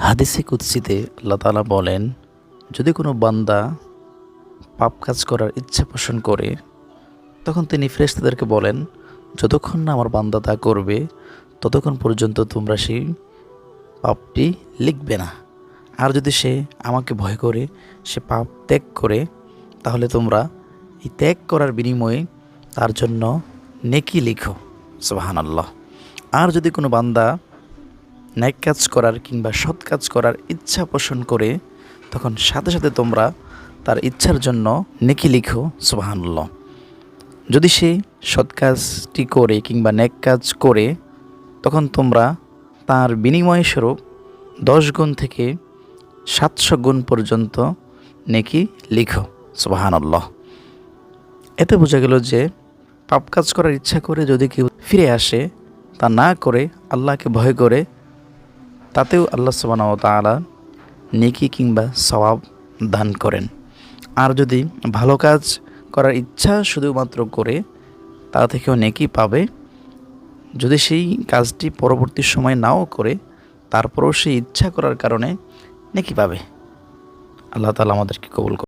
হাদিসে কুদসিতে আল্লাহ তাআলা বলেন, যদি কোনো বান্দা পাপ কাজ করার ইচ্ছা পোষণ করে, তখন তিনি ফেরেশতাদেরকে বলেন, যতক্ষণ না আমার বান্দা তা করবে ততক্ষণ পর্যন্ত তোমরা সেই পাপটি লিখবে না। আর যদি সে আমাকে ভয় করে সে পাপ ত্যাগ করে, তাহলে তোমরা এই ত্যাগ করার বিনিময়ে তার জন্য নেকি লিখো। সুবহানাল্লাহ। আর যদি কোনো বান্দা ন্যাক কাজ করার কিংবা সৎ কাজ করার ইচ্ছা পোষণ করে, তখন সাথে সাথে তোমরা তার ইচ্ছার জন্য নেকি লিখো। সুবহানাল্লাহ। যদি সে সৎ কাজটি করে কিংবা ন্যাক কাজ করে, তখন তোমরা তার বিনিময় স্বরূপ 10 গুণ থেকে 700 গুণ পর্যন্ত নেকি লিখো। সুবহানাল্লাহ। এতে বোঝা গেল যে পাপ কাজ করার ইচ্ছা করে যদি কেউ ফিরে আসে, তা না করে আল্লাহকে ভয় করে, তাতেও আল্লাহ সুবহানাহু ওয়া তাআলা নেকি কিংবা সওয়াব দান করেন। আর যদি ভালো কাজ করার ইচ্ছা শুধুমাত্র করে, তা থেকেও নেকি পাবে। যদি সেই কাজটি পরবর্তী সময় নাও করে, তারপরেও সেই ইচ্ছা করার কারণে নেকি পাবে। আল্লাহ তাআলা আমাদেরকে কবুল করুন।